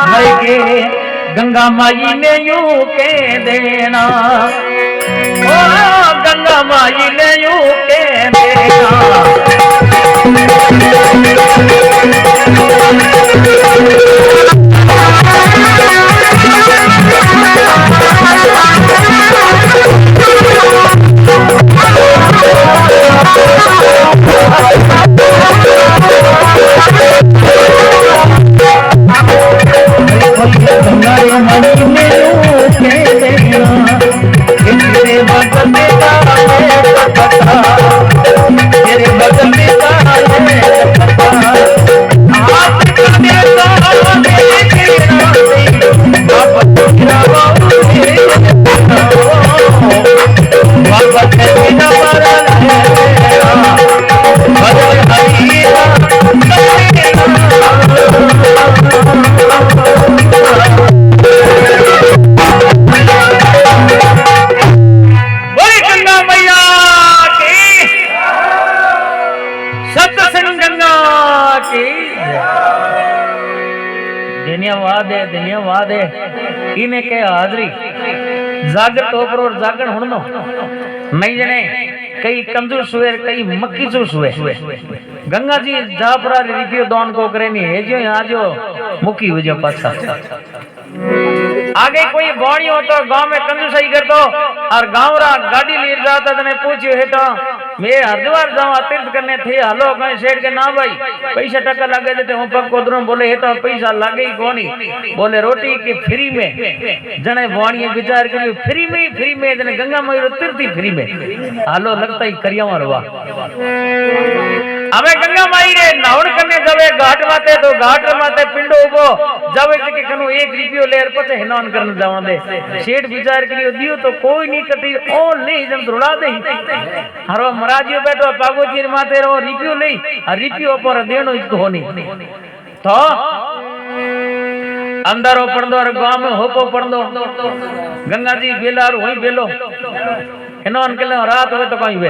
भाई के गंगा माई ने यूं के देना, ओ गंगा माई ने यूं के देना। धन्यवाद है इन्हें के हाजरी जागर टोपर और जागण हुणनो नहीं जने कई कंजूस हुए कई मक्की चूस हुए गंगा जी जापरा रिपियो दान को करे नहीं है जो यहाँ जो मुक्की हो जो पासा आगे कोई बाणी हो तो गांव में कंजूसाई कर दो और गांव रा गाड़ी ले जाता तने पूछियो है तो मैं हरिद्वार जाऊं तीर्थ करने थे हलो कहीं सेठ के ना भाई पैसा टका लगे देते हूं पग कोदरों बोले है तो पैसा लागे ही कोनी बोले रोटी की फ्री में जने बाणी विचार करियो फ्री में जने गंगा माई तीर्थ फ्री में हलो लगता ही करिया मारवा हमें गंगा माई रे नावड़ करने जावे घाट माते तो घाट माते पिंडो उबो जावे के कनु 1 रुपयो लेर पछे हिनान करने जावा दे सेठ विचार करियो दियो तो कोई नहीं कटी ओ ले जन रुड़ा दे हरो महाराज बैठो पागोजी माते रो रुपयो ले आ रुपयो पर देनो इसको होनी तो अंदरो पड़दो और गांव में होपो पड़दो गंगा जी बेलार वही बेलो हिनान के रात होवे तो कहीं वे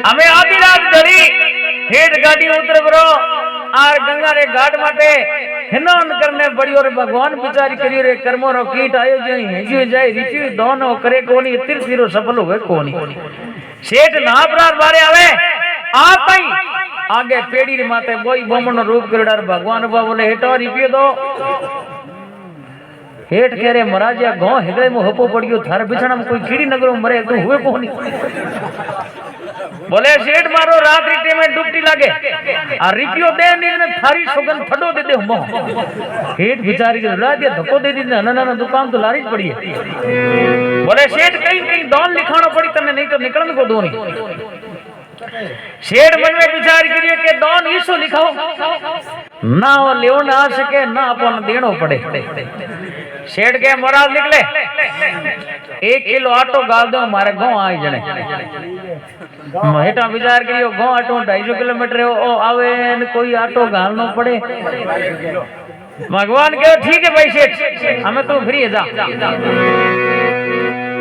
हमें आधी रात धरी हेठ गाड़ी उतर बरो आर गंगा रे घाट माटे हिनान करने बड़ी और भगवान बिचारी करियो रे कर्मो रो कीट आयो जे जाय रीति दोनो करे कोनी तीर्थ सफल होवे कोनी सेठ नापरार बारे आवे आपई आगे पेड़ी रे माते बोई बोमन रूप करडार भगवान बा बोले हेटो रिपियो दो हेठ कह रे महाराज या गांव हेगड़े में होपो पड़ियो थारे बिछड़ा में कोई कीड़ी नगरो मरे तो हुए कोनी बोले सेठ मारो रात रीटे में डुबटी लागे आ रिपियो दे ने थारी सुगंध फटो दे दे मो हेठ बिचारी के रुला दे धक्को दे दी ना दुकान तो लारी पड़ी है बोले सेठ कहीं दान लिखाना पड़ी तने नहीं तो निकलने को दो नहीं शेर मन में विचार करिए के दान ईसो लिखाओ ना वो लेओ ना आ सके ना अपन देनो पड़े शेर के महाराज निकले 1 किलो आटो गाल दो हमारे गांव आई जने हेटा विचार करियो गांव आटो 250 किलोमीटर ओ आवे न कोई आटो गालनो पड़े भगवान के ठीक है भाई सेठ हमें तो फ्री है जा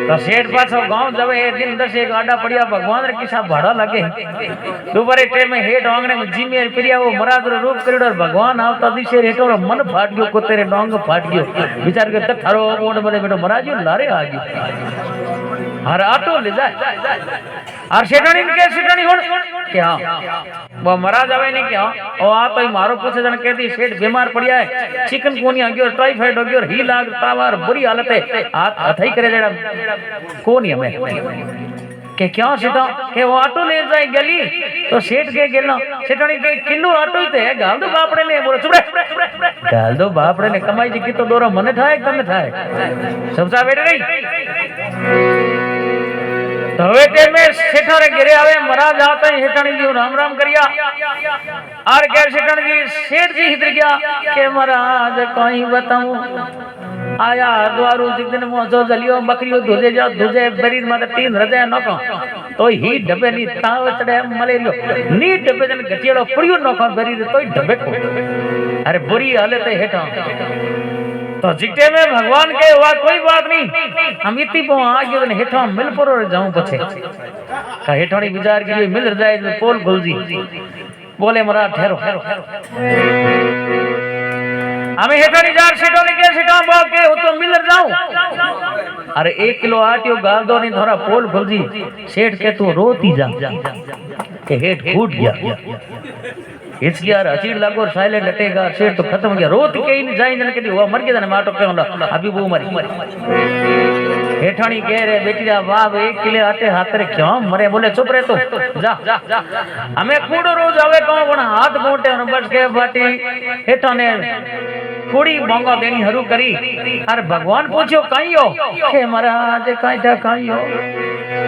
तो सेठ पास गांव जब एक दिन 10 एक आडा पड़िया भगवान रे किसा भाड़ा लगे दोपहर टाइम में हेठ आंगणे में जिमेर पिरिया वो महाराज रो रूप करियो और भगवान आवता दिशे हेठो मन फाट गयो को तेरे डोंग फाट गयो विचार के त थारो ओड बने बेटो महाराज लारे आ गयो हर आटो ले जाए और सेठानी के सेठानी होन क्या वो महाराज आवे नहीं क्या ओ आ तो मारो पूछे जन कहती सेठ बीमार पड़िया है चिकनगुनिया गयो टाइफाइड हो गयो ही लाग तावार बुरी हालत है हाथ हथई करे जेड़ा कोनी हमें के क्या सेठा के वो ऑटो ले जाए गली तो सेठ के गेला सेठानी के किलो ऑटो ही थे गाल दो बापड़े ने बोले चुप रे गाल दो बापड़े ने कमाई जी की तो दोरो मने थाए तने थाए सबसा बैठ गई तो हवे ते में सेठा रे घरे आवे महाराज आता ही हेठानी जी राम राम करिया और के सेठानी जी सेठ जी हितर गया के महाराज कहीं बताऊं आया द्वारू जिस दिन मोजो जलियो बकरियो धुजे जा धुजे शरीर में 3 रजे नखो तो ही डबे नी ताव चढ़े मलेरियो नी डबे जन गटियो पड़ियो नखो शरीर तो डबे को अरे बुरी हालत है हेठा तो जिटे में भगवान के हुआ कोई बात नहीं हम इतनी पो आगे ने हेठा मिल पर जाऊं पछे का हेठानी विचार के लिए मिल जाए तो पोल खुल जी बोले महाराज ठहरो हमें हेठानी जार सेठो ने के सेठा बो के हो तो मिल जाऊं। अरे 1 किलो आटियो गाल दो नहीं थोड़ा पोल खुलजी। सेठ के तू रोती जा के हेठ फूट गया। इस यार अचीड़ लागो साइलेंट हटेगा सेठ तो खत्म हो गया। रोत के ही नहीं जाई जन के हुआ मर गया ने माटो के अभी वो मरी। हेठानी कह रहे बेटी रा बाप 1 किलो आटे हाथ रे क्यों मरे। बोले चुप रहे तो जा हमें कूड़ो रोज आवे कहो पण हाथ मोटे बस के बाटी हेठा ने थोड़ी बोंगा देनी हरू करी। अरे भगवान पूछो कहीं हो के महाराज कहीं हो।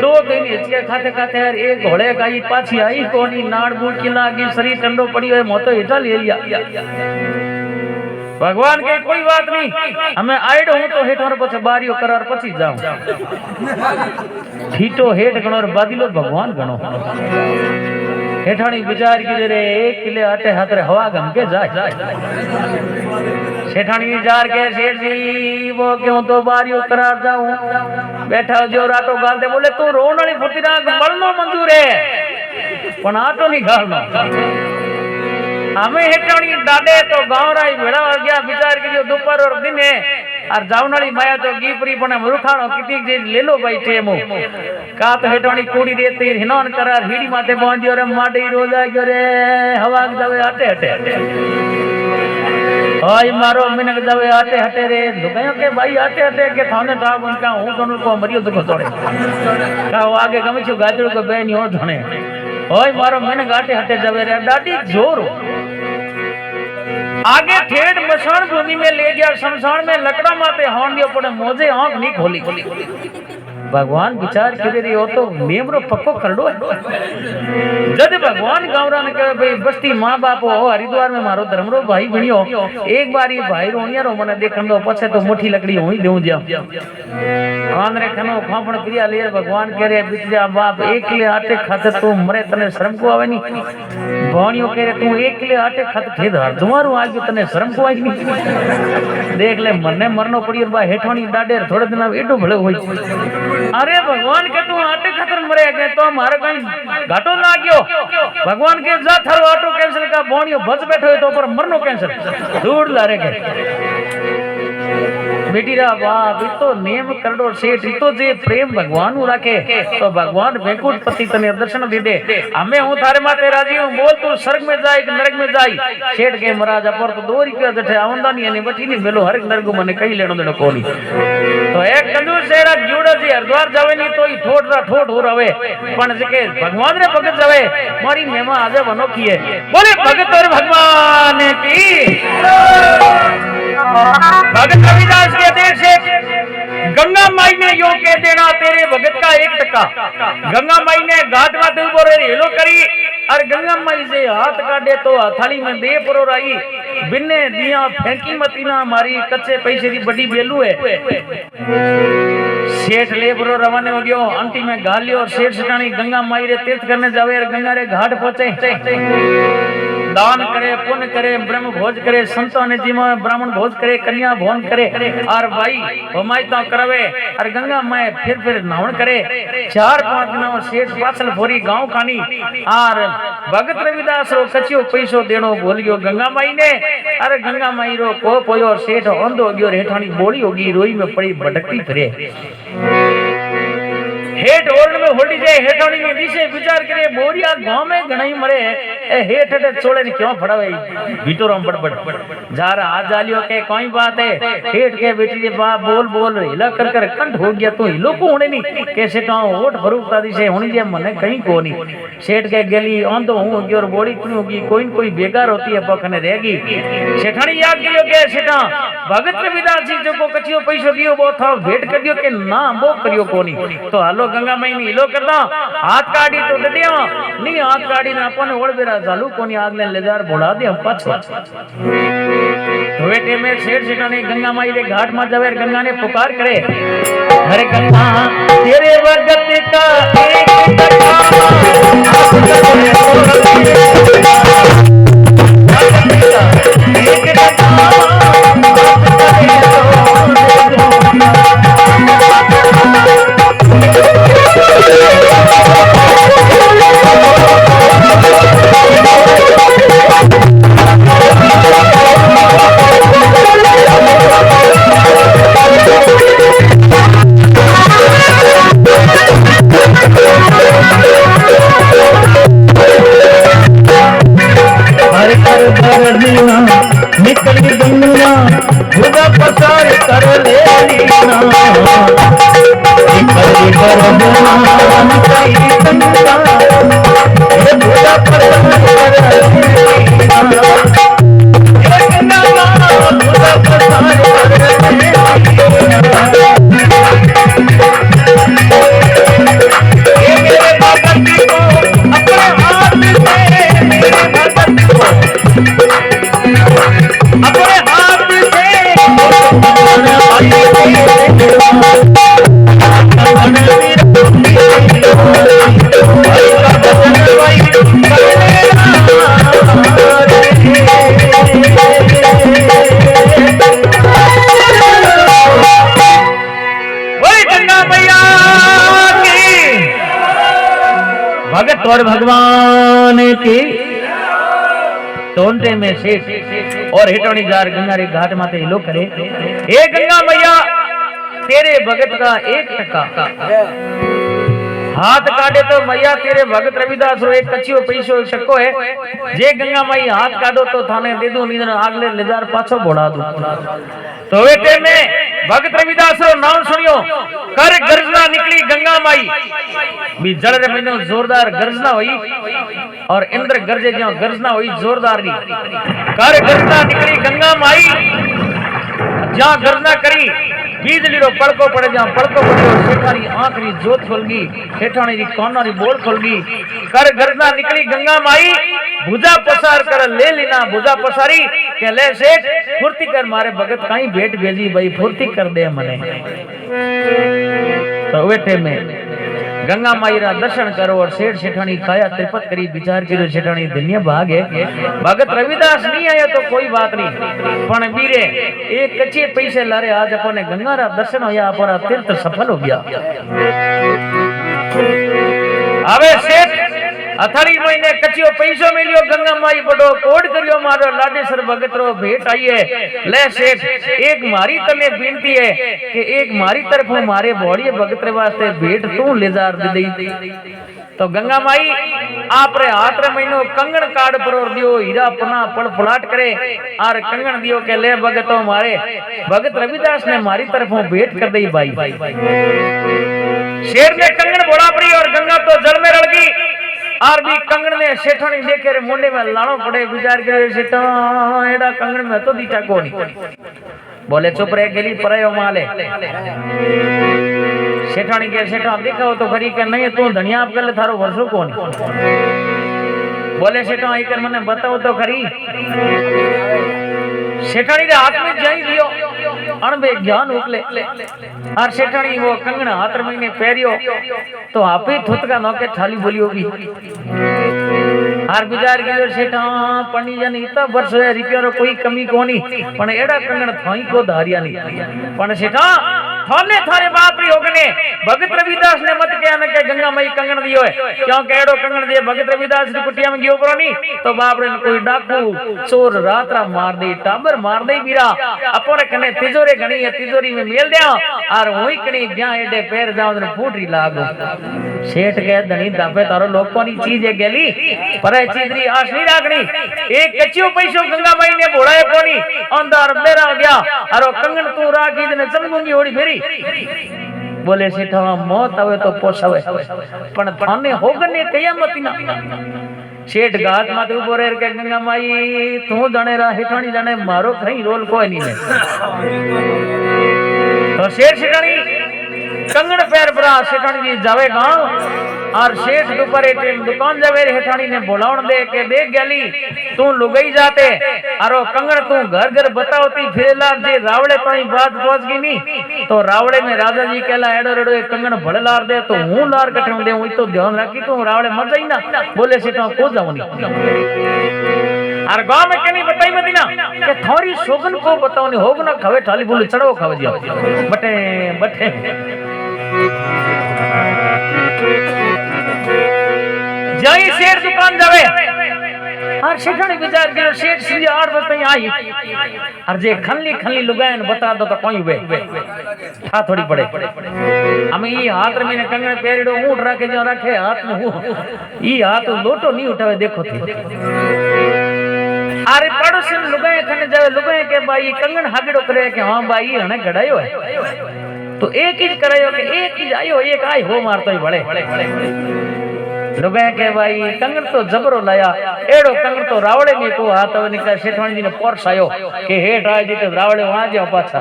2 दिन इसके खाते खाते यार एक घोड़े गाई पाछी आई कोनी नाड़ बूट की लागी शरीर ठंडो पड़ी है मोतो हेठा ले लिया। भगवान के कोई बात नहीं हमें आइड हूं तो हेठो पछे बारियो करार पछी जाऊं। ठीटो हेठ गणो और बादीलो भगवान गणो। हेठानी विचार की रे 1 किलो आटे हाथ रे हवा गम के जाए। सेठानी विचार के सेठ जी वो क्यों तो बारियो करार जाऊं। बैठा जो रातो गाल दे। बोले तू रोनड़ी फुटी ना मरनो मंजूर है पण आटो नहीं गालनो। हमें हेठानी डाडे तो गांव राई भेड़ा हो गया। विचार की दोपहर और दिन है और जावनाली माया तो गीपरी पण मुरुखाणो किती जे ले लो भाई टेमो का तो हेठानी कूड़ी देती हिनोन करार हीड़ी माथे पहुंचियो रे माडी रोजा गयो रे हवा जावे आटे हटे। ओय मारो मिनक जावे आटे हटे रे दुकायो के भाई आटे हटे के थाने ठाव उनका हूं दोनों को मरियो दुख तोड़े का वो आगे गमे छु गाजड़ को बेनी हो धणे। ओय मारो मिनक आटे हटे जावे रे डाडी जोर आगे ठेठ मशान भूमि में ले गया। शमशान में लकड़ा माते होन दियो पड़े मोजे आंख नहीं खोली। भगवान विचार करे रे हो तो नेमरो पक्को करडो है। जद भगवान गावरा ने कहे भाई बस्ती मां बाप हो हरिद्वार में मारो धर्मरो भाई बनियो एक बार ये भाई रोनिया रो मने देखन दो पछे तो मुठी लकड़ी होई देऊ जा। कान रे खनो खापण क्रिया ले भगवान कह रे बिटिया बाप 1 किलो आटे खाते तू मरे तने शर्म को आवे नी। भोणियो कह रे तू 1 किलो आटे खाते खेद हर तुम्हारो आज तने शर्म को आई नी। देख ले मने मरनो पड़ियो बा हेठोनी डाडे थोड़े दिन एडो भले होई। अरे भगवान के तू आटे खातर मरे गए तो हमारे कहीं घाटो ना गयो। भगवान के जा थारो आटो कैंसिल का भोणियो बस बैठो तो पर मरनो कैंसिल दूर लारे गए। बेटी रा बाप तो नेम करडो सेठ तो जे प्रेम भगवान नु राखे तो भगवान वैकुंठ पति तने दर्शन दे दे। हमें हूं थारे माते राजी हूं बोल तू स्वर्ग में जाए कि नरक में जाई। सेठ के महाराज अपर तो 2 रुपया जठे आमदानी ने बठी नी मेलो हर नरक मने कई लेनो देनो कोनी। तो एक कंजूस सेरा जुड़ा जी हरिद्वार जावे नी तो ई ठोठ हो रवे पण जके भगवान रे भगत जावे मारी मेमा आजे वनो किए। बोले भगत और भगवान की भगत रविदास के देश से गंगा माई ने यो कह देना तेरे भगत का 1 टका। गंगा माई ने घाट माथे ऊपर हेलो करी और गंगा माई से हाथ काटे तो हथाली में दे परोराई बिन्ने दिया फेंकी मती ना मारी कच्चे पैसे की बड़ी बेलू है। सेठ लेबरो रवाने हो गयो अंटी में गालियो और सेठ सटानी गंगा माई रे तीर्थ करने जावे और गंगा रे घाट पहुंचे। दान करे पुण्य करे ब्रह्म भोज करे संतों ने जीवा ब्राह्मण भोज करे कन्या भोन करे और भाई होमाई तो करवे और गंगा माई फिर नहावन करे। 4-5 दिन सेठ पासल फोरी गांव खानी और भगत रविदास रो कचियो पैसो देनो भूल गयो गंगा माई ने। अरे गंगा माई रो को पोयो और सेठ अंधो गयो हेठानी बोली होगी रोई में पड़ी भटकती फिरे। हेठ ओरण में होड़ी जाए हेठानी में दिशे विचार करे मोरिया गांव में घणाई मरे हेठ हेठ छोड़े ने क्यों फड़ावे भीतोरम बड़बड़ जार आ जालियो के कोई बात है। हेठ के बेटी के बाप बोल हिला कर कंठ हो गया तो हिलो को होने नहीं कैसे तो ओट भरूकता दिशे होनी जे मने कहीं को नहीं। सेठ के गली आंधो हूं होगी और बोड़ी क्यों होगी कोई बेकार होती है पखने रहेगी। सेठानी याद करियो के सेठा भगत रविदास जी जो को कचियो पैसो दियो वो था भेंट करियो के ना वो करियो कोनी। तो हालो गंगा माई ने हिलो करदा हाथ काटी तो दे दिया नहीं हाथ काटी ना अपन ओड़ बेरा चालू कोनी आगले लेजार बोला दे हम पाछो। तो बेटे में सेठ सेठानी गंगा माई रे घाट में जावे गंगा ने पुकार करे हरे गंगा तेरे भगत का एक टका एक टका निकली गंगा खुदा पसार कर ले लीना निकली गंगा निकली गंगा खुदा पसार कर ले लीना खुदा पसार कर ले भगत और भगवान की टोंटे में सेठ और हेटोनी जार गंगा रे घाट माते हिलो करे हे गंगा मैया तेरे भगत का 1 टका हाथ काटे तो मैया तेरे भगत रविदास रो एक कच्चियो पैसो शक्को है जे गंगा माई हाथ काटो तो थाने दे दूं नींद आगले ले जार पाछो बोड़ा दूं तो वेटे में भगत रविदास रो नाम सुनियो कर गर्जना निकली गंगा माई भी जड़ रे महीनो जोरदार गर्जना हुई और इंद्र गर्जे जो गर्जना हुई जोरदार री कर गर्जना निकली गंगा माई जहां गर्जना करी बिजली रो पड़को पड़े जहां पड़को पड़े और सेठानी आंख री जोत खुल गई सेठानी री कोना री बोल खुल गई कर गर्जना निकली गंगा माई भुजा पसार कर ले लेना भुजा पसारी के ले सेठ फुर्ती कर मारे भगत काई भेट भेजी भाई फुर्ती कर दे मने तो वेटे में गंगा माई रा दर्शन करो और सेठ सेठानी काया त्रिपत करी विचार करो सेठानी दुनिया भागे भगत रविदास नहीं आया तो कोई बात नहीं पण बीरे एक कच्चे पैसे लारे आज अपने गंगा रा दर्शन होया अपना तीर्थ सफल हो गया अबे सेठ अथारी महीने कच्चियो पैसो मिलियो गंगा माई बड़ो कोड करियो मारो लाडेसर भगत रो भेट आई है ले सेठ एक मारी तने विनती है कि एक मारी तरफों मारे बॉडी भगत रे वास्ते भेट तू ले जार दे दई तो गंगा माई आप रे हाथ रे महीनो कंगन काट पर दियो हीरा पना पड़ फलाट करे और कंगन दियो के ले भगतो मारे भगत रविदास ने मारी तरफों भेट कर दई भाई शेर ने कंगन बोला पड़ी और गंगा तो जल में रल गई और भी कंगन ने सेठानी देखे रे मुंडे में लाणो पड़े विचार करे सेठा एड़ा कंगन में तो दीटा कोनी बोले चुप रह गेली परयो माले सेठानी के सेठा दिखाओ तो खरी के नहीं तू धनिया आप कर ले थारो वर्षो कोनी बोले सेठा आई कर मने बताओ तो खरी सेठानी रे हाथ में जाई दियो अणबे ज्ञान उकले और सेठानी वो कंगन हाथ में पहरियो तो आप ही थुतका नौके थाली बोली होगी और विचार कियो सेठा पनी जन इतना वर्ष है रुपया रो कोई कमी कोनी पण एड़ा कंगन थाई को धारिया नहीं पण सेठा थाने थारे बाप री होगने भगत रविदास ने मत क्या न के गंगा माई कंगन दियो है क्योंकि एड़ो कंगन दिए भगत रविदास री कुटिया में गियो परो नी तो बाप रे कोई डाकू चोर रातरा मार दे टाबर मार दे बीरा अपने कने तिजोरी घणी है तिजोरी में मेल दे और वही कणी ब्याह एडे पैर जाओ ने फूटरी लागो सेठ के धनी दापे तारो लोग कोनी चीज है गेली पर ए चीज री आस नहीं राखनी एक कच्चियो पैसो गंगा माई ने बोलाए कोनी अंदर मेरा हो गया और कंगन तू राखी ने चमगुंगी होड़ी फेरी बोले सेठा मौत आवे तो पोसावे पण थाने होगने कयामत ना सेठ घाट माथे उभो रह के गंगा माई तू जाने रा हेठानी जाने मारो कहीं रोल कोई नहीं है तो सेठ सेठानी कंगन पैर परा सेठानी जी जावे गांव और सेठ दोपहर दुकान जावे हेठानी ने बोलावण दे के देख गली तू लुगई जाते और कंगन तू घर घर बतावती फिरला जे रावड़े ताई बात पहुंच गई नी तो रावड़े में राजा जी कहला एडो रेडो कंगन भड़ लार दे तो हूं लार कठम दे हूं तो ध्यान रखी तू रावड़े मर जाई ना बोले सेठा को जाऊनी और गांव में कनी बताई मदीना के थोड़ी सोगन को बताओ होग ना खवे थाली बोले चढ़ो खव दिया बटे बटे जाई शेर दुकान जावे और सेठानी विचार करो सेठ सीधे 8 बजे आई और जे खनली खनली लुगायन बता दो तो कोई वे था थोड़ी पड़े हम ई हाथ में ने कंगन पेरडो ऊंट रखे जो रखे हाथ में ई हाथ लोटो नहीं उठावे देखो थी अरे पड़ोसी लुगाए खने जावे लुगाए ने के भाई कंगन हागड़ो करे के हां भाई हने घड़ायो है तो एक ही करायो के एक ही आयो एक आय हो मारतो ही बड़े लोग के भाई कंगन तो जबरो लाया एड़ो कंगन तो रावड़े में को हाथ में निकल सेठवाणी जी ने पोर्स आयो के हेठ आए जी तो रावड़े वहां जो पाछा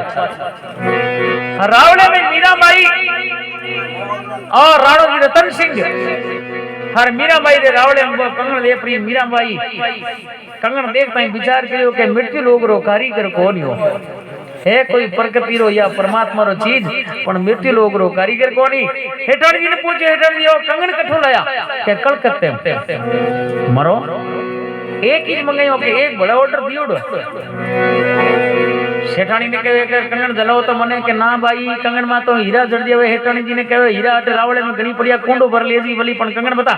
रावड़े में मीराबाई और राणो जी रतन सिंह हर मीराबाई रे रावड़े में कंगन ले प्री मीराबाई कंगन देखता ही विचार करियो के मृत्यु लोग रो कारीगर कोनी हो है कोई प्रकृति रो या परमात्मा रो चीज पण मृत्यु लोग रो कारीगर कोनी हेठण जी ने पूछे हेठण जी कंगन कठो लाया के कलकत्ते मरो एक ही मंगायो के एक बड़ा ऑर्डर दियोडो सेठाणी ने कहे के कंगन जलाओ तो मने के ना भाई कंगन में तो हीरा जड़ जावे हेठाणी जी ने कहे हीरा अट रावड़े में घणी पड़िया कुंडो भर लेजी वली पण कंगन बता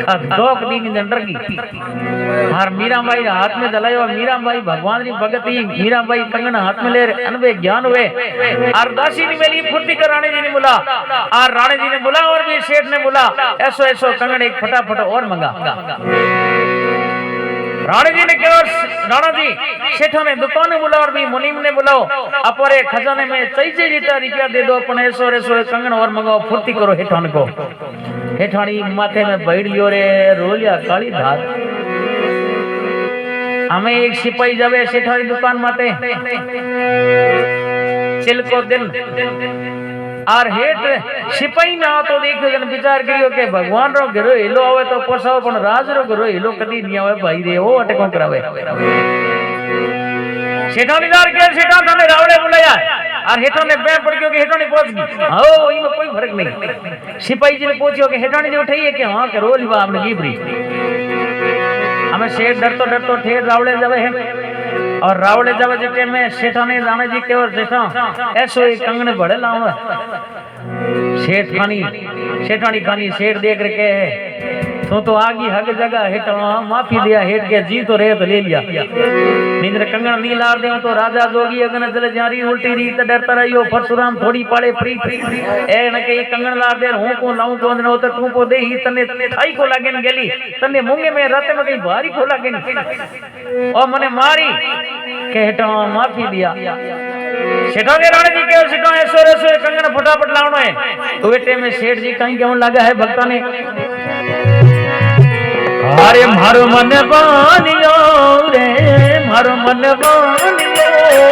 दोक दी की डर गई हार मीराबाई हाथ में जलायो मीराबाई भगवान री भगती मीराबाई कंगन हाथ में ले अनवे ज्ञान हुए और दासी ने मेरी फुर्ती कर रानी जी ने बोला और रानी जी ने बोला और भी सेठ ने बोला ऐसो ऐसो कंगन एक फटाफट और मंगा राणी जी ने कहा राणा जी सेठों ने दुकान में बुलाओ और भी मुनीम ने बुलाओ अपरे खजाने में चाहिए जीता रुपया दे दो अपन ऐसो ऐसो कंगन और मंगाओ फुर्ती करो हेठान को हेठानी माथे में बैठ लियो रे रोलिया काली धार हमें एक सिपाही जावे सेठानी दुकान माते चिलको दिन और हेठ सिपाही ना तो देखो जन विचार करियो के भगवान रो घरो हिलो आवे तो पोसाओ पण राज रो घरो हिलो कदी नहीं आवे भाई रे ओ अटको करावे सेठानीदार के सेठा थाने रावड़े बुलाया और हेठो ने बे पड़ गयो के हेठो ने पहुंच गई ओ ई में कोई फर्क नहीं सिपाही जी ने पूछियो के हेठानी जी उठाई है के हां के रोली बा आपने गिबरी हमें सेठ डरतो ठेर रावड़े जावे है और रावड़े जावे जके में सेठा ने राणा जी के और सेठा ऐसो एक कंगन बड़े लाओ सेठानी खानी सेठ देख रखे है तो आगी हग जगह हेठ माफी दिया हेठ के जी तो रहे तो ले लिया निंद्र कंगन नी लार दे तो राजा जोगी अगन जल जारी उल्टी रीत डरता रहियो परशुराम थोड़ी पाड़े फ्री ए न के कंगन लार दे हूं को लाऊं तो न तो तू को दे ही तने थाई को लागेन गेली तने मुंगे में रात में कहीं भारी को लागेन ओ मने मारी के हेठ माफी दिया सेठा के राणा जी के सेठा ऐसो ऐसो कंगन फटाफट लावनो है तो बेटे में सेठ जी कहीं केवन लगा है भक्ता ने अरे मारो मन बानियो रे मारो मन बानियो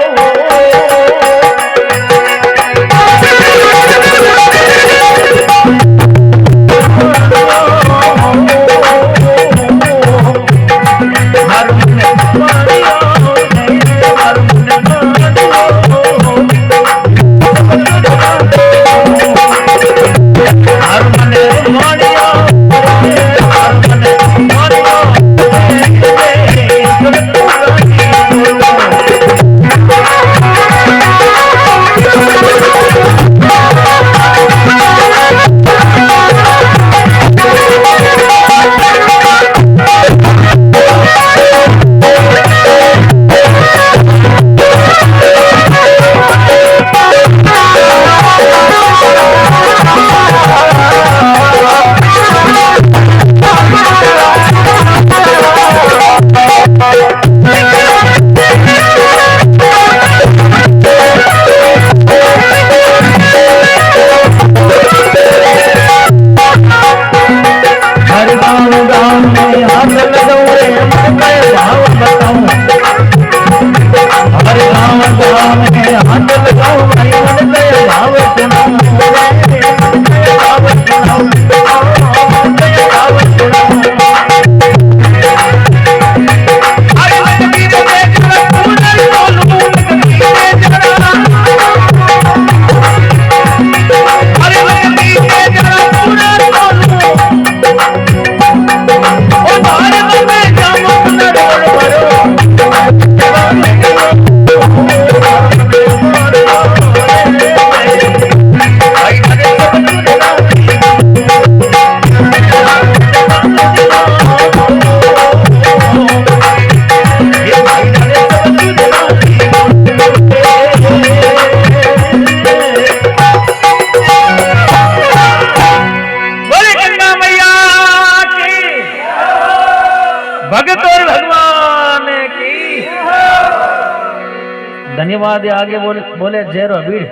धन्यवाद आगे बोले जयरो भीड़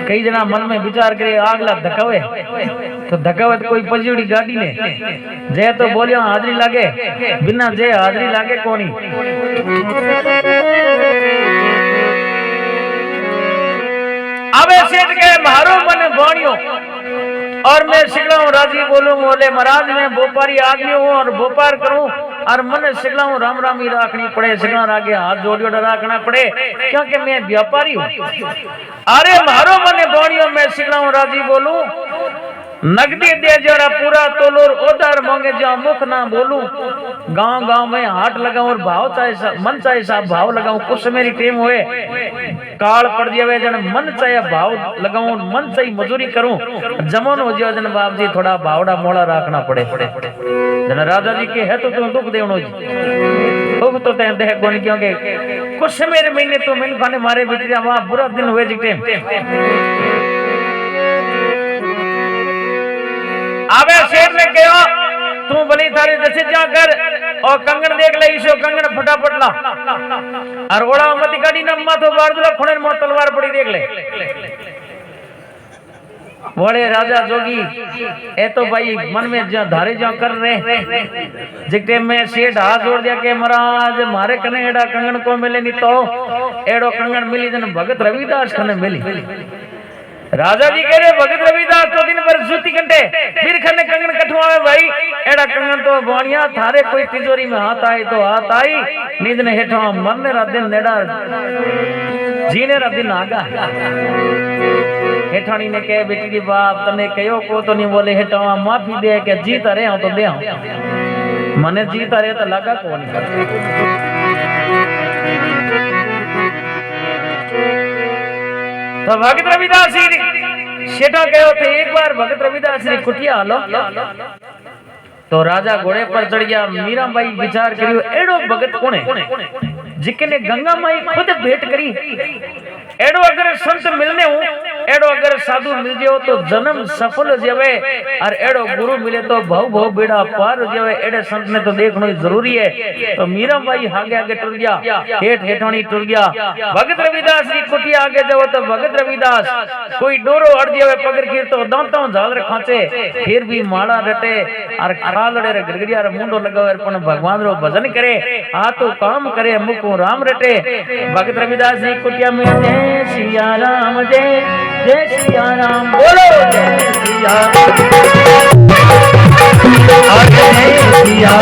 कई जना मन में विचार करे आगला धकावे तो धकावे तो कोई पजीड़ी गाड़ी ने जय तो बोलियो हाजरी लागे बिना जय हाजरी लागे कोनी अबे सेठ के मारो मन बाणियो और मैं सिगलाऊं राजी बोलूं बोले महाराज मैं व्यापारी आदमी हूँ और व्यापार करूं और मन सिगलाऊं राम राम ही राखनी पड़े सिगला आगे हाथ जोड़ियो राखना पड़े क्योंकि मैं व्यापारी हूँ। अरे मारो मन बाणियो मैं सिगलाऊं राजी बोलूं नगदी दे जरा पूरा तोलोर उधार मांगे जा मुख ना बोलूं गांव गांव में हाट लगाऊं और भाव चाहे मन चाहे साहब भाव लगाऊं कुछ मेरी टीम हुए काल पड़ जावे जन मन चाहे भाव लगाऊं मन चाहे मजूरी करूं जमन हो जाए जन बाप जी थोड़ा भावड़ा मोड़ा रखना पड़े जन राजा जी के है तो तुम दुख देवनो जी दुख तो तय दे कोनी क्योंकि कुछ मेरे महीने तो मैंने खाने मारे बिटिया वहां बुरा दिन हुए जी टेम आवे शेर ने कहा तू भली थारे जैसे जाकर और कंगन देख ले इसो कंगन फटाफट ला और ओड़ा मत गाड़ी न माथो बारदला खुणे में तलवार पड़ी देख ले बोले राजा जोगी ए तो भाई मन में जो धारे जो कर रहे जिते में सेठ हाथ जोड़ दिया के महाराज मारे कने एड़ा कंगन को मिले नहीं तो एड़ो कंगन मिली जन भगत रविदास कने मिली राजा जी कह रहे भगत रविदास तो दिन पर सूती घंटे फिर खने कंगन कठवावे भाई एड़ा कंगन तो बाणिया थारे कोई तिजोरी में हाथ आई तो हाथ आई नींद ने हेठा मरने रा दिन नेड़ा जीने रा दिन आगा हेठानी ने कहे बेटी दी बाप तने कयो को तो नहीं बोले हेठा माफी दे के जीता रहे तो दे मने जीता रहे तो लगा को नहीं तो भगत रविदास सेठा कहो थे एक बार भगत रविदास ने कुटिया हलो तो राजा घोड़े पर चढ़ गया मीरा बाई विचार करियो एड़ो भगत कोने जिकने गंगा माई खुद भेंट करी एड़ो अगर संत मिलने हो एड़ो अगर साधु मिल जाओ तो जन्म सफल हो जावे और एड़ो गुरु मिले तो भव भव बेड़ा पार हो जावे एड़े संत ने तो देखना जरूरी है तो मीरा बाई आगे आगे टुर गया हेठ हेठानी टुर गया भगत रविदास की कुटिया आगे जाओ तो भगत रविदास कोई डोरो अड़ जावे पकड़ खीर तो दांतों झालर खांचे फिर भी माला रटे और खालड़े रे गड़गड़िया रे मुंडो लगावे पण भगवान रो भजन करे हाथों काम करे मुख राम रटे भगत रविदास जी कुटिया में जय सिया राम जय सिया राम बोलो जय सिया राम जय सिया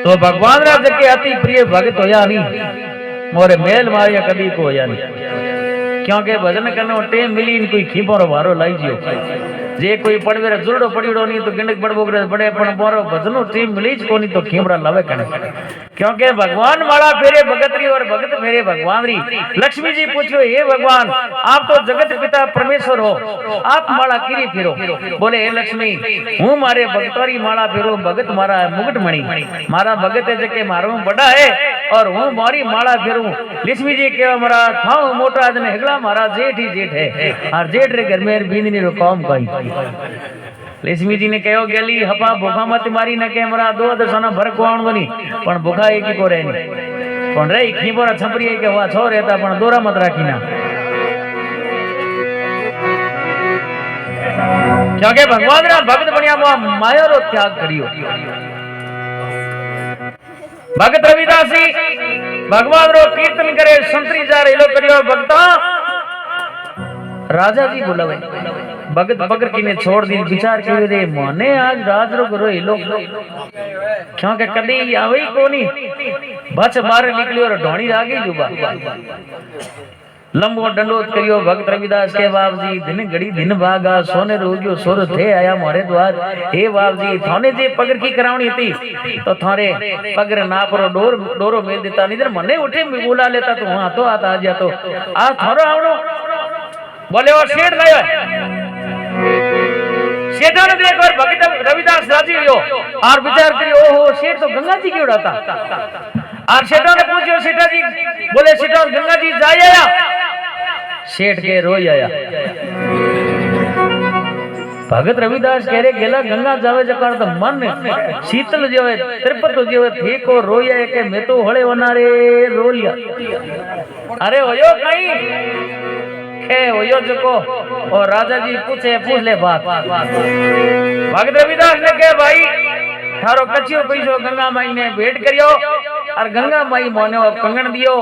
तो भगवान राज के अति प्रिय भगत होया नहीं मोरे मेल मारिया कभी को होया नहीं क्योंकि भजन करने टेम मिली इन कोई खीपो भारो लाई जियो जे कोई पड़वेरा जुरडो पड़ीड़ो नहीं तो गिंडक बड़बोगरे बड़े पण बोरो भजनो टीम मिली ज कोनी तो खीमरा लावे कने क्योंकि भगवान माला फेरे भगतरी और भगत फेरे भगवान री लक्ष्मी जी पूछो हे भगवान आप तो जगत पिता परमेश्वर हो आप माला किरी फिरो बोले हे लक्ष्मी हूं मारे भगतरी माला फेरो भगत मारा मुकुट मणि मारा भगत है जके मारो बड़ा है और हूं मारी माला फेरू लक्ष्मी जी के मारा थाऊ मोटा जने हेगला मारा जेठ ही जेठ है और जेठ रे घर में बींदनी रो काम काई लक्ष्मी जी ने कहो गेली हपा भूखा मत मारी न के मरा दो दसना भर को आण बनी पण भूखा एक को रहे नहीं पण रे खीबोरा छपरी के वा छो रहता पण दोरा मत राखी ना क्योंकि भगवान रा भक्त बनिया माया रो त्याग करियो। भगत रविदास जी भगवान रो कीर्तन करे संतरी जा रे लो करियो भक्ता राजा जी बोलावे भगत बगर की ने छोड़ दी विचार के रे माने आज राज रो करो हिलो क्योंकि कदी आवे कोनी बच बाहर निकलियो और ढोणी रागी जुबा लंबो दंडोत करियो भक्त रविदास के बाप जी दिन घड़ी दिन भागा सोने रोगियो सोर थे आया मारे द्वार हे बाप जी थाने जे पगर की करावनी थी तो थारे पगर ना परो डोरो मेल देता नहीं मने उठे बुला लेता तो हां तो आता आ जा तो आ थारो आवनो बोले और शेर लायो शेठा ने देख और भक्त रविदास राजी हो और विचार करियो ओहो शेर तो गंगा जी की उड़ाता और शेठा ने पूछियो सेठा जी बोले सेठा गंगा जी जाए आया सेठ के रोई आया भगत रविदास कह रहे गेला गंगा जावे जकार तो मन शीतल जेवे त्रिपत जेवे थे को रोई आया के मैं तो हळे वनारे रो लिया अरे होयो कहीं के होयो जको और राजा जी पूछ ले बात भगत रविदास ने कहे भाई थारो कचियो पैसो गंगा माई ने भेंट करियो और गंगा माई मोने कंगन दियो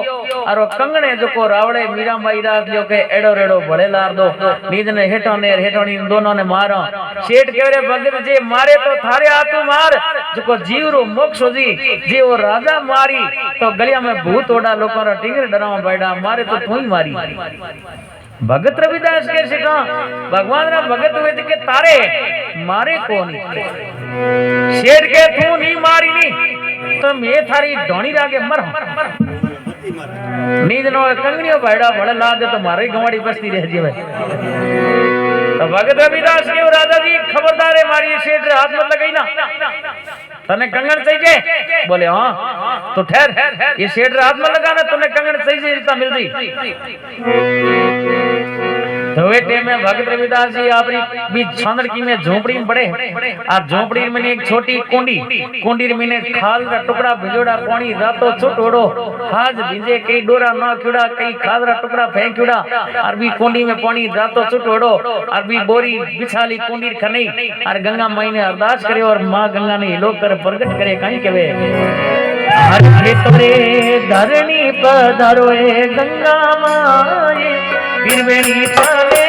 और कंगने जको रावड़े मीरा माई राख लियो के एड़ो रेड़ो भले लार दो नीज ने हेठो ने हेठोनी दोनों ने मारो सेठ कह रे भगत जी मारे तो थारे हाथू मार जको जीव रो मोक्ष हो जी वो राजा मारी तो गलिया में भूत ओडा लोगों रा टिंगर डरावा बैठा मारे तो तू ही मारी भगत रविदास के सिखा भगवान रा भगत हुए के तारे मारे कौन शेर के तू नहीं मारी नी तो मैं थारी ढोणी रागे मर नींद नो कंगनियो भाड़ा भड़े ला दे तो मारे गवाड़ी बसती रह जी भाई तो भगत रविदास के राजा जी खबरदार है मारी शेर रे हाथ मत लगाई ना तने कंगन चाहिए बोले हाँ तो ठहर ये शेर रे हाथ मत लगाना तने कंगन सही रिश्ता मिल रही तो वे टाइम में भगत रविदास जी अपनी बीच छानड़ की में झोपड़ी में पड़े और झोपड़ी में एक छोटी कुंडी में खाल का टुकड़ा भिजोड़ा पानी रातों छुट ओड़ो हाज भिजे कई डोरा ना खिड़ा कई खाद का टुकड़ा फेंकड़ा और भी कुंडी में पानी रातों छुट ओड़ो और भी बोरी बिछाली कुंडी खनई और गंगा माई ने अरदास करे और मां गंगा ने लोग कर प्रकट करे कहीं के वे हरे तोरे धरणी पधारो ए गंगा माई फिर बेनी पाले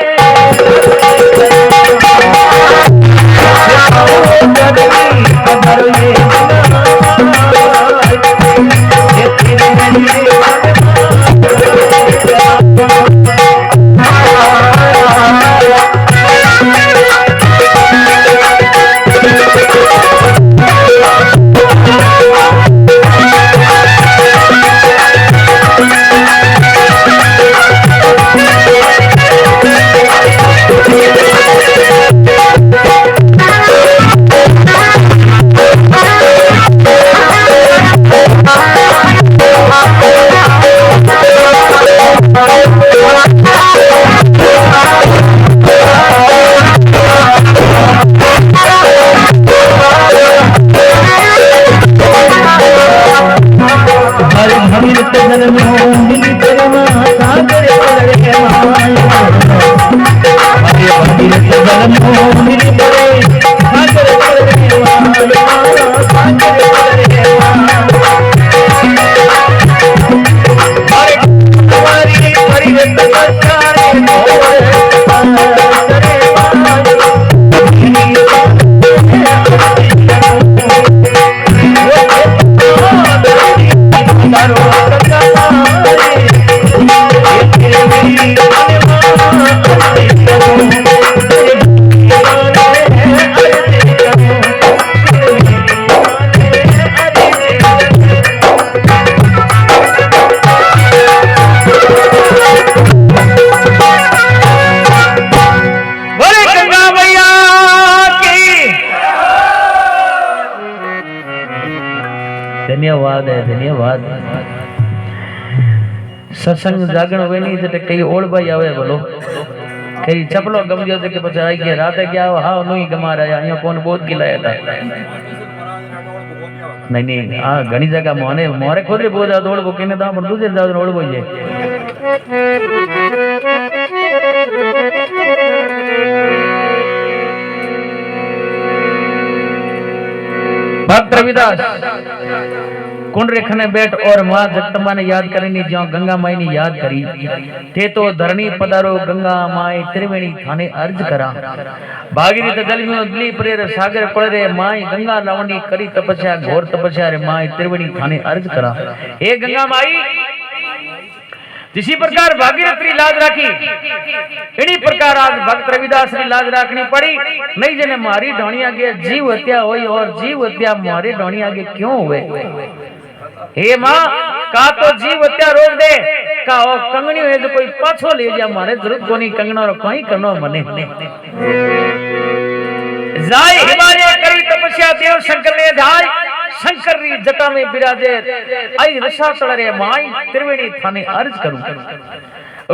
धन्यवाद सत्संग जागण वे नहीं जटे कई ओळ भाई आवे बोलो कई चपलो गम गयो के पछा आई के रात क्या हा नोई गमा रहा यो कोन बोध गिलाया था नहीं आ घणी जगह मोने मोरे खुद रे बोधा दौड़ को केने दा पर दूसरे दाद ओळ बोई भक्त रविदास कुंड रेखने बैठ और मां जगदम्बा ने याद करी ज्यो गंगा माई ने याद करी थे तो धरणी पधारो गंगा माई त्रिवेणी थाने अर्ज करा भागीरथ जल में उदली प्रेर सागर पड़े माई गंगा लावणी करी तपस्या घोर तपस्या रे माई त्रिवेणी थाने अर्ज करा। हे गंगा माई जिसी प्रकार भागीरथ री लाज राखी इनी प्रकार आज भक्त रविदास री लाज राखनी पड़ी। नहीं जने मारी ढोणिया के जीव हत्या हुई और जीव हत्या मारे ढोणिया के क्यों हुए। हे मां का तो जीव हत्या रोक दे का ओ कंगनी है जो कोई पाछो ले जा मारे जरूरत कोनी कंगना रो कोई करनो मने जाय हिमालय करी तपस्या देव शंकर ने धाय शंकर री जटा में विराजे आई रसा चढ़े माई त्रिवेणी थाने अर्ज करूं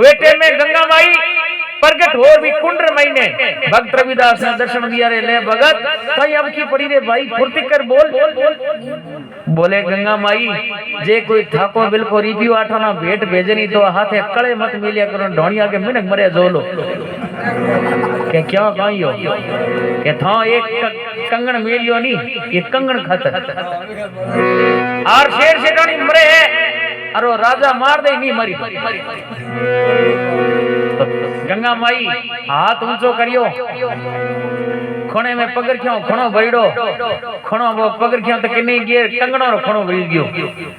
वेटे में गंगा माई प्रगट हो भी कुंड महीने भक्त रविदास ने दर्शन दिया रे ले भगत कई अब की पड़ी रे भाई फुर्ती कर बोल बोले गंगा माई जे कोई थाको बिल्को रिव्यू आठाना भेट भेजनी तो हाथे कड़े मत मिलिया करो ढोणिया के मिनक मरे जोलो के क्यों कहियो के था एक कंगन मिलियो नी ये कंगन खातर और शेर शेरानी मरे है अरे राजा मार दे नहीं मरी तो गंगा माई हाथ ऊंचो करियो खणे में पगर क्यों खणो भईडो खणो वो पगर क्यों तो किन्नी गिर कंगणो रो खणो भरी गयो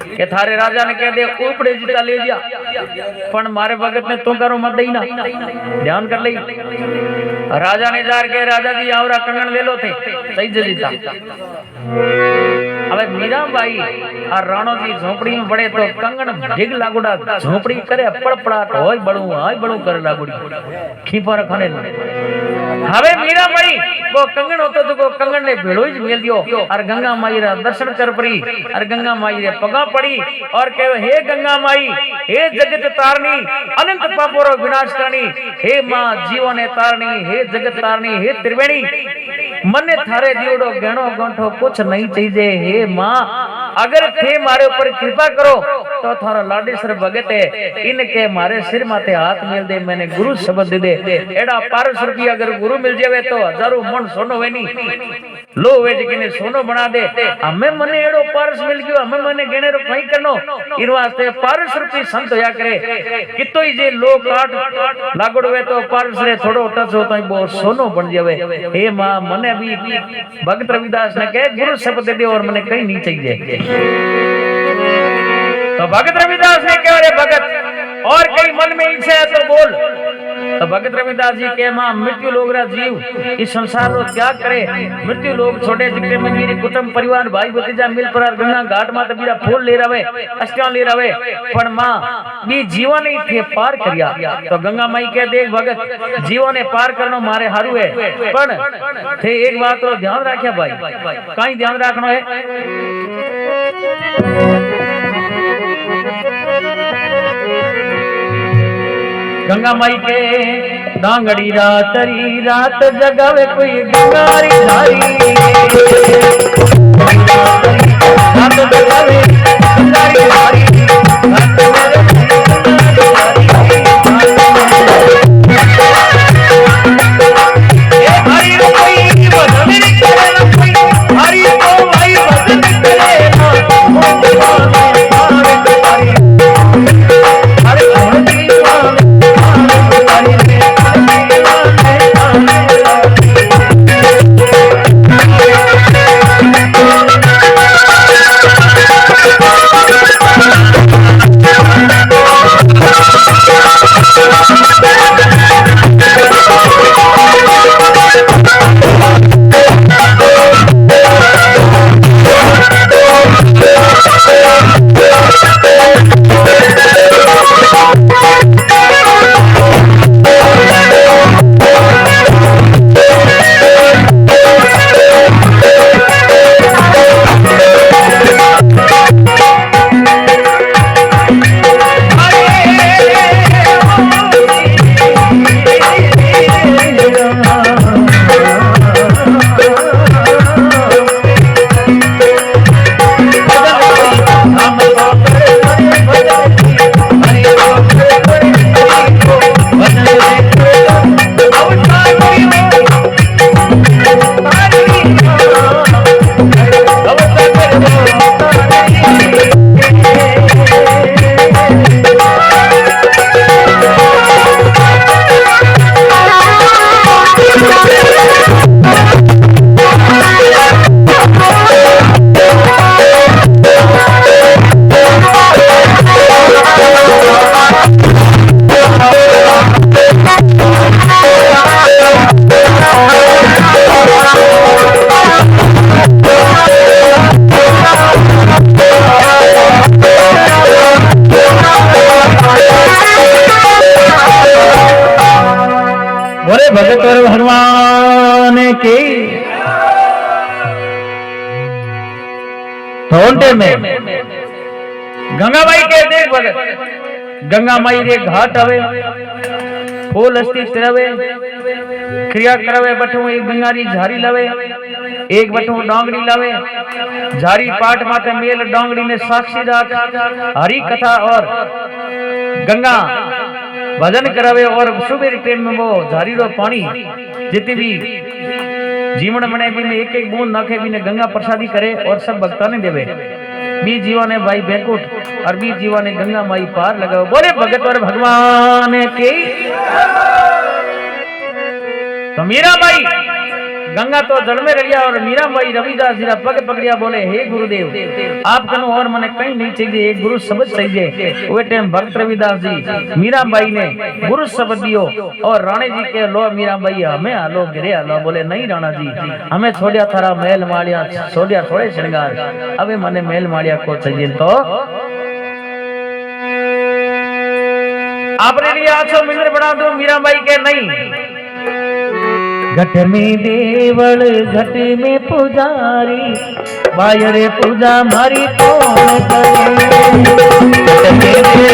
के थारे राजा ने कह दे ऊपड़े जीता ले जा पण मारे भगत ने तू करो मत देना ध्यान कर ले राजा ने जार के राजा जी आवरा कंगन ले लो थे सही जीता। अब मीरा बाई और राणो जी झोपड़ी में बड़े तो कंगन ढिग लागुड़ा झोपड़ी करे पड़पड़ाट होय बड़ू करे लागुड़ी खीपा रखने हवे मीरा बाई वो कंगन होतो तो वो कंगन ने भेड़ो ही मेल दियो और गंगा माई रा दर्शन कर पड़ी और गंगा माई रे पगा पड़ी और कहे हे गंगा माई हे जगत तारणी अनंत पापों रो विनाश करनी हे मां जीवन तारणी हे जगत तारणी हे त्रिवेणी मने थारे दियोड़ो गहणो गंठो कुछ नहीं चाहिए हे मां अगर थे मारे ऊपर कृपा करो तो थारा लाडेश्वर भगत है इनके मारे सिर माथे हाथ मिल दे मैंने गुरु शब्द दे दे एड़ा पारस रुपया अगर गुरु मिल जावे तो हजारों मन सोनो वेनी लो वे जने सोनो बना दे हमें मने एड़ो पारस मिल गयो हमें मने गणे रो कई करनो इन वास्ते पारस रूपी संत होया करे कितोई जे लो काट लागड़वे तो पारस रे थोड़ो टच होता है वो सोनो बन जावे। हे मां मने भी भक्त रविदास ने कहे गुरु शब्द दे दे और मने कहीं नहीं चाहिए। तो भगत रविदास ने कहा रे भगत और कई मन में इच्छा है तो बोल। तो भगत रविदास जी के मां मृत्यु लोग रा जीव इस संसार रो त्याग करे मृत्यु लोग छोटे जिक्र में मेरे कुटुंब परिवार भाई भतीजा मिल पर गंगा घाट माते बीरा फूल ले रवे अष्टान ले रवे पण मां बी जीवन ही थे पार करिया। तो गंगा माई के देख भगत जीवन ने पार करनो मारे हारू है पण थे एक बात रो ध्यान राख्या भाई काई ध्यान राखनो है गंगा माई के डांगड़ी रातरी रात जगावे कोई गंगारी धारी रात जगावे गंगारी धारी रात तो उनटे में गंगाबाई के देख भगत गंगा माई रे घाट हवे फूल अस्ती तिरवे क्रिया करवे बठू एक गंगारी झारी लवे एक बठू डोंगरी लवे झारी पाठ माते मेल डोंगरी ने साक्षी राख हरी कथा और गंगा भजन करवे और सुबह टाइम में वो झारी रो पानी जितनी भी जीवन बने भी में एक एक बूंद नाखे भी ने गंगा प्रसादी करे और सब भक्ता ने देवे बी जीवा ने भाई बैकुंठ और बी जीवा ने गंगा माई पार लगाओ बोले भगत और भगवान की। तो मीरा माई गंगा तो जल में रहिया और मीरा माई रविदास जी पग पकड़िया बोले हे गुरुदेव आप कनो और मने कहीं नहीं चाहिए एक गुरु शब्द चाहिए। वो टाइम भक्त रविदास जी मीरा बाई ने गुरु शब्द दियो और राणे जी के लो मीरा बाई हमें आलो गिरे आलो बोले नहीं राणा जी हमें छोड़िया थारा महल माड़िया छोड़िया थोड़े श्रृंगार अबे मने महल माड़िया को चाहिए। तो आपने लिए आछो मिंदर बना दो मीरा बाई के नहीं घट में देवल घट में पुजारी बायरे पूजा मारी कौन करे घट में देवल घट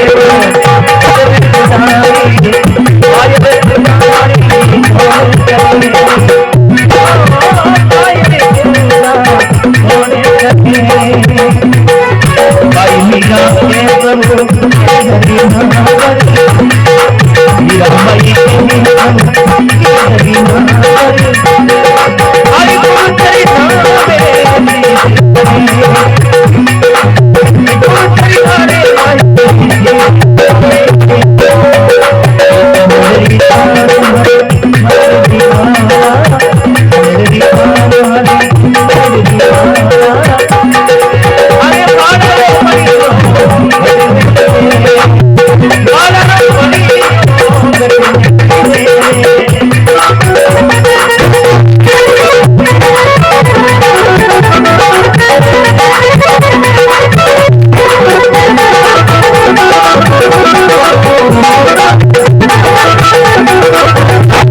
में पुजारी बायरे पुजारी कौन करे बायरे पूजा कौन करे भाई मीरा के प्रभु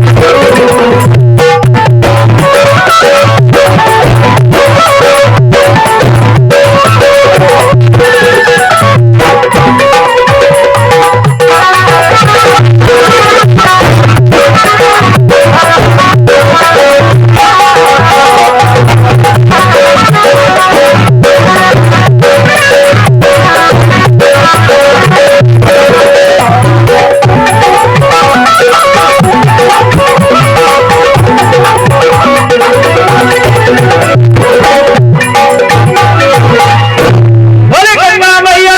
हरि नाम मीरा माई के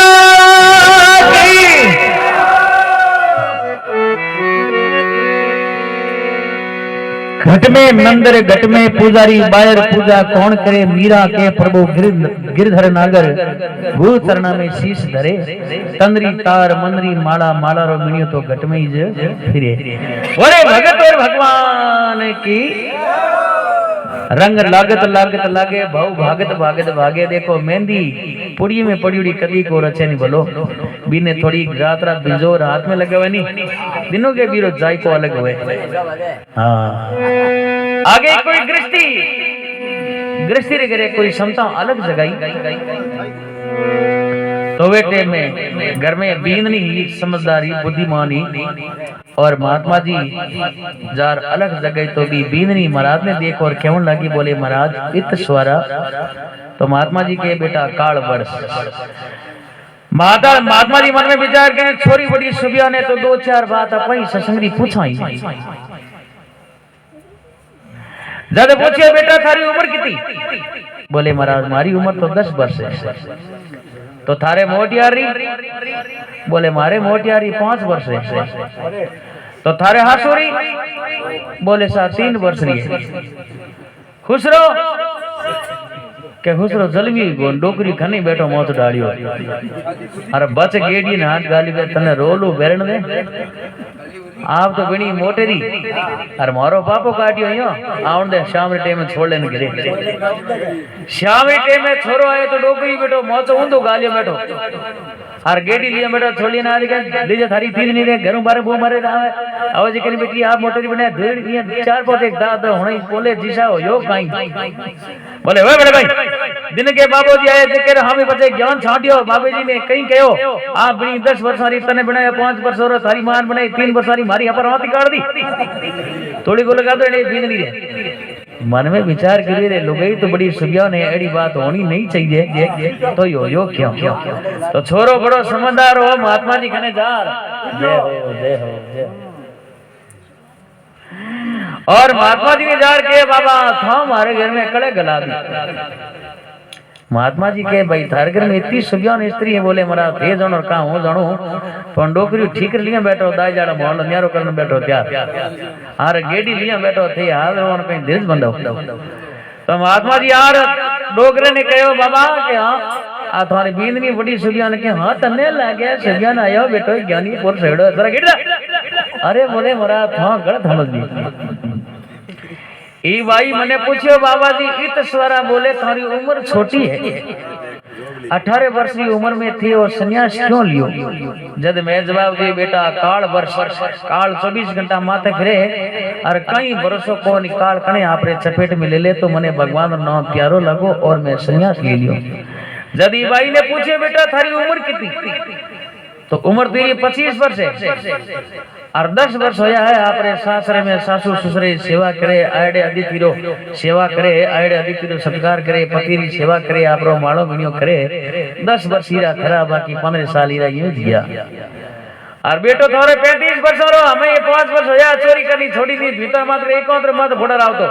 हरि घट में मंदिर घट में पुजारी बायर पूजा कौन करे मीरा के प्रभु गिरधर नागर भू चरणा में शीश धरे तंद्री तार मंदरी माला माला रो मिनियो तो घट में ही फिरे बोले भगत और भगवान की। रंग लागत लागत लागे भाव भागत भागत भागे देखो मेहंदी पुड़ी में पड़ी उड़ी कदी को रचे नहीं बोलो बीने थोड़ी रात रात बिजोर हाथ में लगे हुए नहीं दिनों के बीरो जाय को अलग हुए। हाँ आगे कोई गृहस्थी रे करे कोई क्षमता अलग जगाई तो बेटे में घर में बींदनी समझदारी बुद्धिमानी और महात्मा जी जार अलग जगह तो भी बींदनी महाराज ने देख और केवन लगी बोले महाराज इत स्वरा तो महात्मा जी के बेटा काल वर्ष महात्मा जी मन में विचार के छोरी बड़ी सुबिया ने तो दो चार बात अपनी ससंगरी पूछाई ज्यादा पूछे बेटा थारी उम्र कितनी बोले महाराज मारी उम्र तो 10 वर्ष है तो थारे मोटियारी बोले मारे मोटियारी 5 वर्ष है तो थारे हासुरी बोले सा 3 वर्ष रही खुश रहो के खुश रहो जलवी गोन डोकरी खनी बैठो मौत डालियो अरे बच गेडी ने हाथ गाली के तने रोलू बेरण दे आप तो बनी मोटेरी अरे मारो पापो काटियो यो आउन दे शाम रे टाइम में छोड़ लेने गिरे शाम रे टाइम में छोरो आए तो डोकरी बैठो मौत ऊंधो गालियो बैठो और गेडी लिए बैठो छोड़ी ना आदि लीजे थारी तीन नहीं रे घरों बारे बो मारे आवे आवाज करी बेटी आप मोटेरी बने डेढ़ ये 4 पोते एक दाद होने बोले जीसा हो यो काई बोले ओए बड़े भाई दिन के बाबूजी आए जेकर हमें बचे ज्ञान छाटियो बाबूजी ने कहीं कहो आ बणी 10 वर्षारी तने बनाया 5 वर्ष और थारी मान बनाई 3 वर्षारी मारी पर हाथी काट दी थोड़ी को लगा तो एड़ी बींदनी रे मन में विचार करिए रे लुगाई तो बड़ी सुबिया ने एड़ी बात होनी नहीं चाहिए तो यो क्यों तो छोरो बड़ो समझदार हो महात्मा जी कने जा जय हो और महात्मा जी ने जार के बाबा था हमारे घर में कड़े गला दी महात्मा जी के भाई थार घर में इतनी सुबिया ने स्त्री है बोले मरा थे जण और का हूं जानू पण डोकरी ठीक लिया बैठो दाई जाड़ा मोहल न्यारो करने बैठो त्यार आर गेडी लिया बैठो थे हाल रोन कहीं धीरज बंदो तो महात्मा जी यार डोकरे ने कहो बाबा के हां आ थारी बींदनी बड़ी सुबिया ने के हां तने लागे सुबिया ने आयो बेटो ज्ञानी पुरुष हेड़ो जरा गिड़ अरे बोले मरा था गलत समझ ली ई भाई मैंने पूछो बाबा जी इत स्वरा बोले थारी उम्र छोटी है 18 वर्ष की उम्र में थी और सन्यास क्यों लियो जद मैं जवाब दी बेटा काल वर्ष काल 24 घंटा माथे फिरे और कई वर्षों को निकाल कने आपरे चपेट में ले ले तो मने भगवान नाम प्यारो लगो और मैं सन्यास ले लियो जद ई भाई ने पूछे बेटा थारी उम्र कितनी तो उम्र तेरी 25 वर्ष है और 10 वर्ष होया है आपरे सासरे में सासू ससुरे सेवा करे आड़े अदिति रो सेवा करे आड़े अदिति रो सत्कार करे पति री सेवा करे आपरो माळो विनियो करे 10 वर्ष हीरा खरा बाकी 15 साल हीरा यूं दिया और बेटो थारे 35 वर्ष रो हमें 5 वर्ष होया चोरी करनी छोड़ी दी भीतर मात्र एकांतर मत फोड़ा आवतो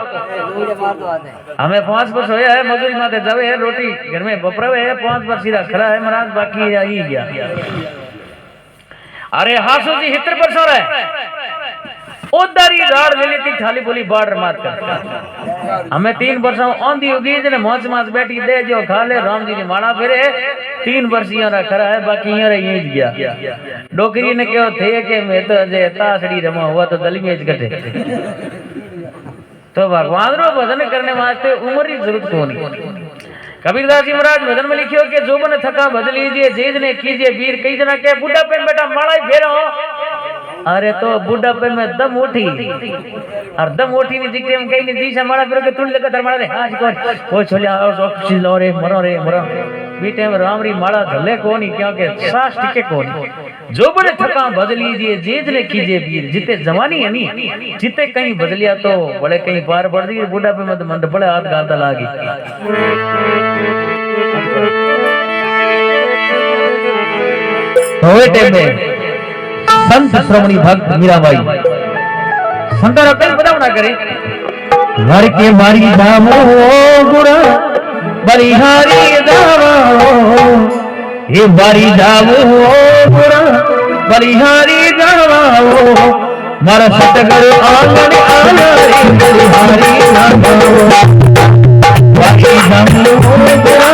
हमें 5 वर्ष होया है मजूरी माथे जावे है रोटी घर में बपरावे है 5 वर्ष हीरा खरा है महाराज बाकी हीरा ही गया अरे हासू जी 70 वर्ष है उदारी राड ले लेती थाली बोली बाड़ मात कर हमें 3 वर्ष आंधी उगी जने मौज मास बैठी दे जो खा ले राम जी ने माला फेरे 3 वर्ष यारा खरा है बाकी यारा यही गया डोकरी ने कहो थे कि मैं तो जे तासड़ी रमा हुआ तो दली में कटे तो भगवान रो भजन करने वास्ते उम्र की जरूरत कोनी कबीरदास जी महाराज भजन में लिखियो कि जोबन थका भज लीजिए जेज ने कीजिए वीर कई जना के बुढ़ापे में बेटा माला ही फेरो अरे तो बुढ़ापे में दम उठी और दम उठी नहीं दिखते हम कहीं नहीं जी से माला फेरो के तुल लगा माला रे हां कोई छोलिया और लो रे मरो बीटे में राम री माला धले कोनी क्योंकि सास टिके कोनी जोबन थका भज लीजिए जेज ने कीजिए वीर जिते जवानी है नी जिते कहीं बदलिया तो बड़े कहीं पार पड़ दी बुढ़ापे में तो मंड बड़े हाथ गाता लागी होए टाइम में संत श्रवणी भक्त मीराबाई संतर कई बतावना करे घर के मारी दामो गुड़ा बलिहारी दामो ये बारी दामो गुड़ा बलिहारी दामो मारा सतगर आंगन आना रे बलिहारी दामो बारी दामो गुड़ा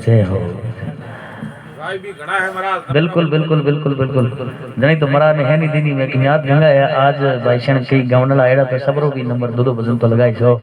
जय हो। बिल्कुल बिल्कुल बिल्कुल बिल्कुल जनी तो मरा ने है नहीं दीनी में याद गंगा है आज भाई क्षण कई गावनला एड़ा तो सबरो भी नंबर दो भजन तो लगाई छो।